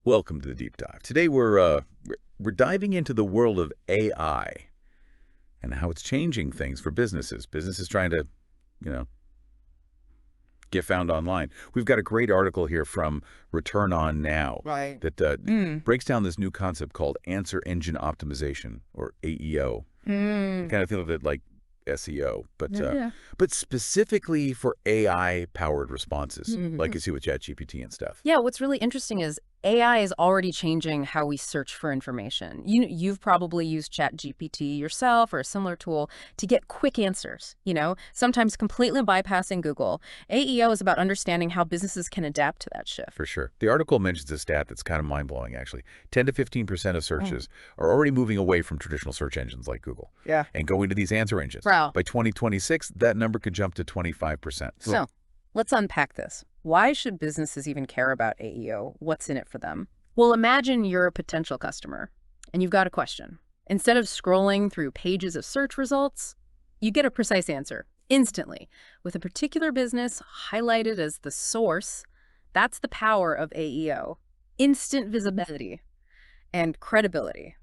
Welcome to the deep dive. Today we're diving into the world of AI and how it's changing things for businesses. Businesses trying to, you know, get found online. We've got a great article here from Return On Now Right. that breaks down this new concept called answer engine optimization, or AEO. I Mm. kind of think of it like SEO, Yeah. but specifically for AI powered responses, like Mhm. you see with ChatGPT and stuff. Yeah, what's really interesting is AI is already changing how we search for information. You've probably used ChatGPT yourself or a similar tool to get quick answers, sometimes completely bypassing Google. AEO is about understanding how businesses can adapt to that For shift. sure. The article mentions a stat that's kind of mind-blowing, actually. 10 to 15% of Mm. searches are already moving away from traditional search engines like Google Yeah. and going to these answer engines. Wow. By 2026, that number could jump to 25%. So let's unpack this. Why should businesses even care about AEO? What's in it for them? Well, imagine you're a potential customer and you've got a question. Instead of scrolling through pages of search results, you get a precise answer instantly with a particular business highlighted as the source. That's the power of AEO. Instant visibility and credibility.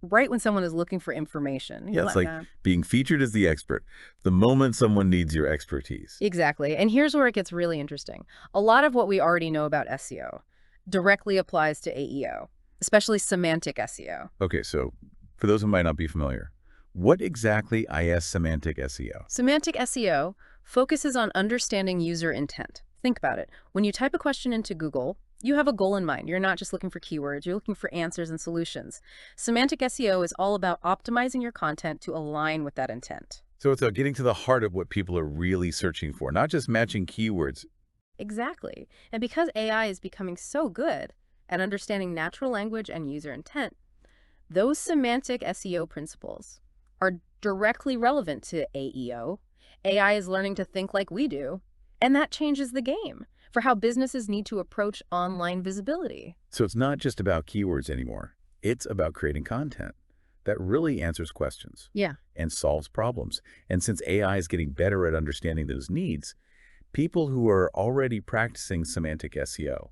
Right when someone is looking for information. Yeah, it's Like like being featured as the expert the moment someone needs your expertise. Exactly. And here's where it gets really interesting. A lot of what we already know about SEO directly applies to AEO, especially semantic SEO. Okay, so for those who might not be familiar, what exactly is semantic SEO? Semantic SEO focuses on understanding user intent. Think about it. When you type a question into Google, you have a goal in mind. You're not just looking for keywords, you're looking for answers and solutions. Semantic SEO is all about optimizing your content to align with that intent. So it's getting to the heart of what people are really searching for, not just matching keywords. Exactly. And because AI is becoming so good at understanding natural language and user intent, those semantic SEO principles are directly relevant to AEO. AI is learning to think like we do, and that changes the game for how businesses need to approach online visibility. So it's not just about keywords anymore. It's about creating content that really answers questions Yeah. and solves problems. And since AI is getting better at understanding those needs, people who are already practicing semantic SEO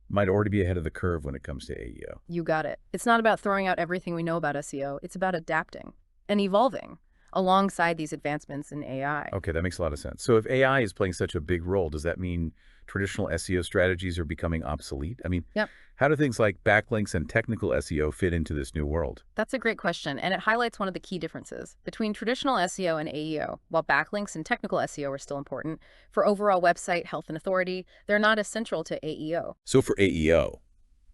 might already be ahead of the curve when it comes to AEO. You got it. It's not about throwing out everything we know about SEO. It's about adapting and evolving alongside these advancements in AI. Okay, that makes a lot of sense. So if AI is playing such a big role, does that mean traditional SEO strategies are becoming obsolete? I mean, Yep. how do things like backlinks and technical SEO fit into this new world? That's a great question, and it highlights one of the key differences between traditional SEO and AEO. While backlinks and technical SEO are still important for overall website health and authority, they're not as central to AEO. So for AEO,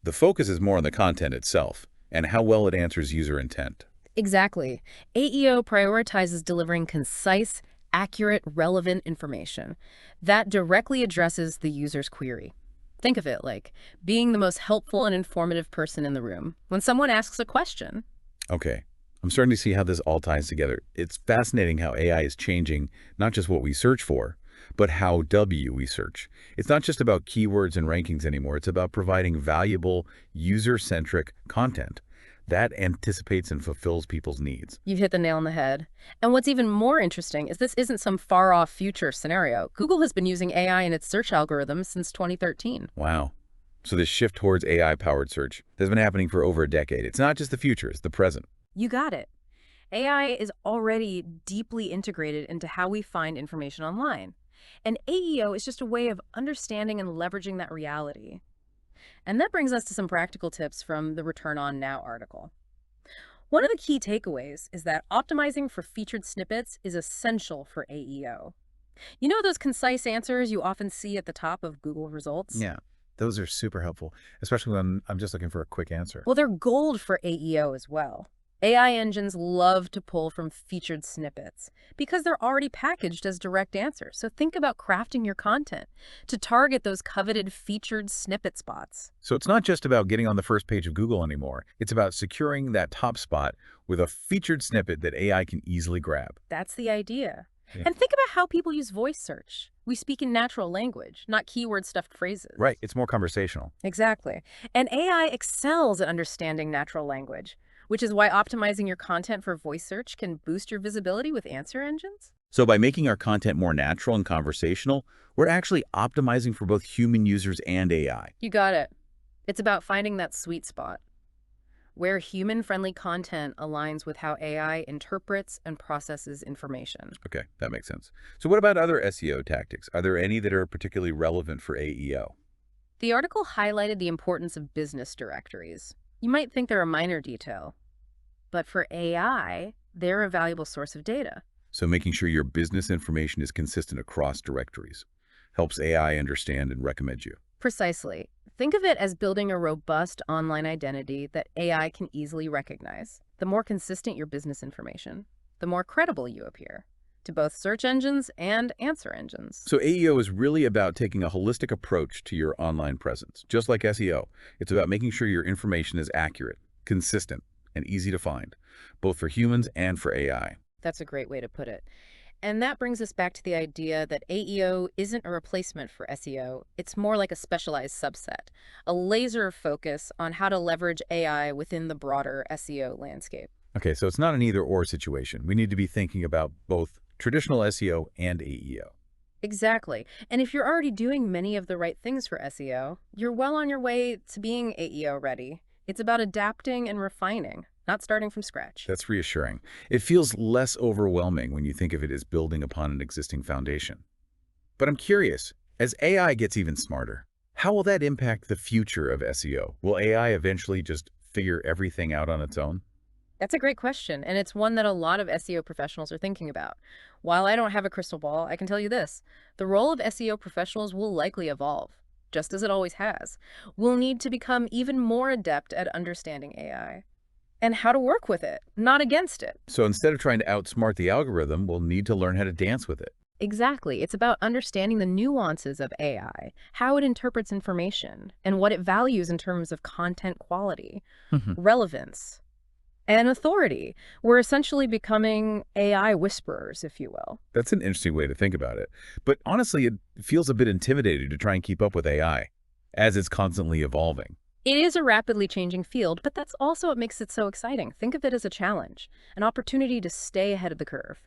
the focus is more on the content itself and how well it answers user intent. Exactly. AEO prioritizes delivering concise, accurate, relevant information that directly addresses the user's query. Think of it like being the most helpful and informative person in the room. When someone asks a question, Okay, I'm starting to see how this all ties together. It's fascinating how AI is changing not just what we search for, but how we search. It's not just about keywords and rankings anymore. It's about providing valuable, user-centric content that anticipates and fulfills people's needs. you've hit the nail on the head. And what's even more interesting is this isn't some far off future scenario. Google has been using AI in its search algorithms since 2013. Wow. So this shift towards AI-powered search has been happening for over a decade. It's not just the future, it's the present. You got it. AI is already deeply integrated into how we find information online. And AEO is just a way of understanding and leveraging that reality. And that brings us to some practical tips from the Return On Now article. One of the key takeaways is that optimizing for featured snippets is essential for AEO. You know those concise answers you often see at the top of Google results? Yeah, those are super helpful, especially when I'm just looking for a quick answer. Well, they're gold for AEO as well. AI engines love to pull from featured snippets because they're already packaged as direct answers. So think about crafting your content to target those coveted featured snippet spots. So it's not just about getting on the first page of Google anymore. It's about securing that top spot with a featured snippet that AI can easily grab. That's the idea. Yeah. And think about how people use voice search. We speak in natural language, not keyword-stuffed phrases. Right, it's more conversational. Exactly. And AI excels at understanding natural language, which is why optimizing your content for voice search can boost your visibility with answer engines. So by making our content more natural and conversational, we're actually optimizing for both human users and AI. You got it. It's about finding that sweet spot where human-friendly content aligns with how AI interprets and processes information. Okay, that makes sense. So what about other SEO tactics? Are there any that are particularly relevant for AEO? The article highlighted the importance of business directories. You might think they're a minor detail, but for AI, they're a valuable source of data. So making sure your business information is consistent across directories helps AI understand and recommend you. Precisely. Think of it as building a robust online identity that AI can easily recognize. The more consistent your business information, the more credible you appear to both search engines and answer engines. So AEO is really about taking a holistic approach to your online presence. Just like SEO, it's about making sure your information is accurate, consistent, and easy to find, both for humans and for AI. That's a great way to put it. And that brings us back to the idea that AEO isn't a replacement for SEO. It's more like a specialized subset, a laser focus on how to leverage AI within the broader SEO landscape. Okay, so it's not an either-or situation. We need to be thinking about both traditional SEO and AEO. Exactly. And if you're already doing many of the right things for SEO, you're well on your way to being AEO ready. It's about adapting and refining, not starting from scratch. That's reassuring. It feels less overwhelming when you think of it as building upon an existing foundation. But I'm curious, as AI gets even smarter, how will that impact the future of SEO? Will AI eventually just figure everything out on its own? That's a great question, and it's one that a lot of SEO professionals are thinking about. While I don't have a crystal ball, I can tell you this. The role of SEO professionals will likely evolve, just as it always has. We'll need to become even more adept at understanding AI and how to work with it, not against it. So instead of trying to outsmart the algorithm, we'll need to learn how to dance with it. Exactly. It's about understanding the nuances of AI, how it interprets information, and what it values in terms of content quality, relevance, and authority. We're essentially becoming AI whisperers, if you will. That's an interesting way to think about it. But honestly, it feels a bit intimidating to try and keep up with AI, as it's constantly evolving. It is a rapidly changing field, but that's also what makes it so exciting. Think of it as a challenge, an opportunity to stay ahead of the curve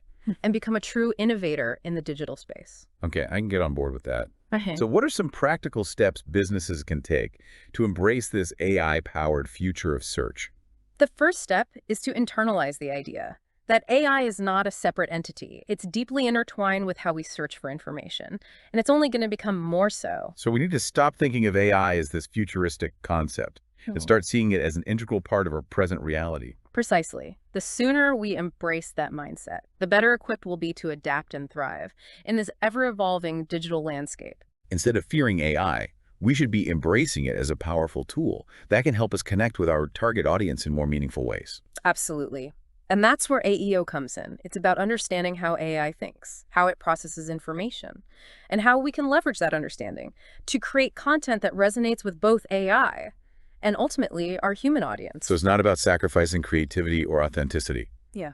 and become a true innovator in the digital space. Okay, I can get on board with that. Okay. So what are some practical steps businesses can take to embrace this AI-powered future of search? The first step is to internalize the idea that AI is not a separate entity. It's deeply intertwined with how we search for information, and it's only going to become more so. So we need to stop thinking of AI as this futuristic concept and start seeing it as an integral part of our present reality. Precisely. The sooner we embrace that mindset, the better equipped we'll be to adapt and thrive in this ever-evolving digital landscape. Instead of fearing AI, we should be embracing it as a powerful tool that can help us connect with our target audience in more meaningful ways. Absolutely. And that's where AEO comes in. It's about understanding how AI thinks, how it processes information, and how we can leverage that understanding to create content that resonates with both AI and ultimately our human audience. So it's not about sacrificing creativity or authenticity, Yeah.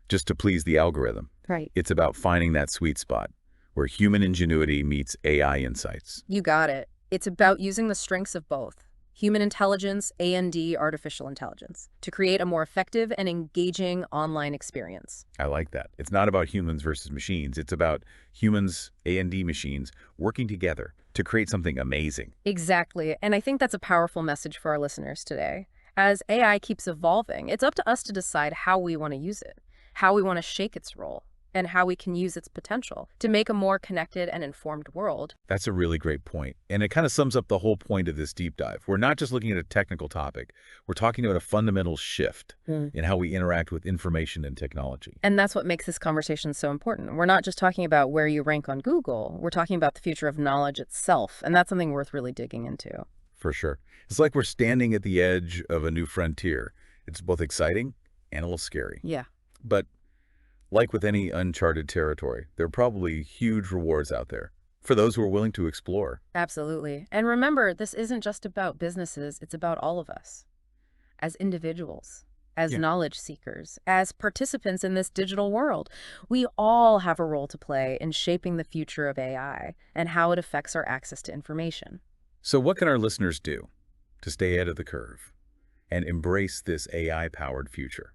just to please the algorithm. Right. It's about finding that sweet spot where human ingenuity meets AI insights. You got it. It's about using the strengths of both, human intelligence and artificial intelligence, to create a more effective and engaging online experience. I like that. It's not about humans versus machines. It's about humans, A&D machines, working together to create something amazing. Exactly. And I think that's a powerful message for our listeners today. As AI keeps evolving, it's up to us to decide how we want to use it, how we want to shake its role, and how we can use its potential to make a more connected and informed world. That's a really great point. And it kind of sums up the whole point of this deep dive. We're not just looking at a technical topic. We're talking about a fundamental shift in how we interact with information and technology. And that's what makes this conversation so important. We're not just talking about where you rank on Google. We're talking about the future of knowledge itself. And that's something worth really digging into. For sure. It's like we're standing at the edge of a new frontier. It's both exciting and a little scary. Yeah. But like with any uncharted territory, there are probably huge rewards out there for those who are willing to explore. Absolutely. And remember, this isn't just about businesses. It's about all of us as individuals, as knowledge seekers, as participants in this digital world. We all have a role to play in shaping the future of AI and how it affects our access to information. So what can our listeners do to stay ahead of the curve and embrace this AI-powered future?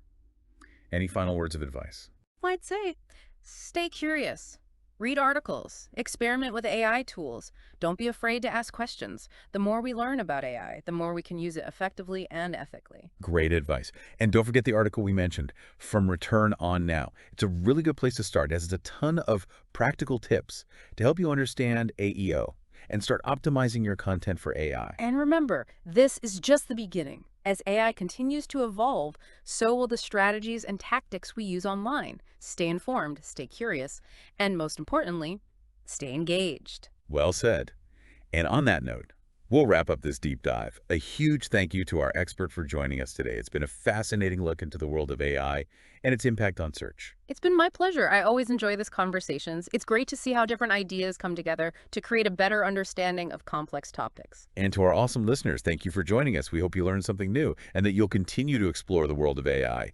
Any final words of advice? I'd say stay curious, Read articles, experiment with AI tools. Don't be afraid to ask questions. The more we learn about AI, the more we can use it effectively and ethically. Great advice. And don't forget the article we mentioned, From Return On Now. It's a really good place to start, as it's a ton of practical tips to help you understand AEO and start optimizing your content for AI. And remember, this is just the beginning. As AI continues to evolve, so will the strategies and tactics we use online. Stay informed, stay curious, and most importantly, stay engaged. Well said. And on that note, we'll wrap up this deep dive. A huge thank you to our expert for joining us today. It's been a fascinating look into the world of AI and its impact on search. It's been my pleasure. I always enjoy these conversations. It's great to see how different ideas come together to create a better understanding of complex topics. And to our awesome listeners, thank you for joining us. We hope you learned something new and that you'll continue to explore the world of AI.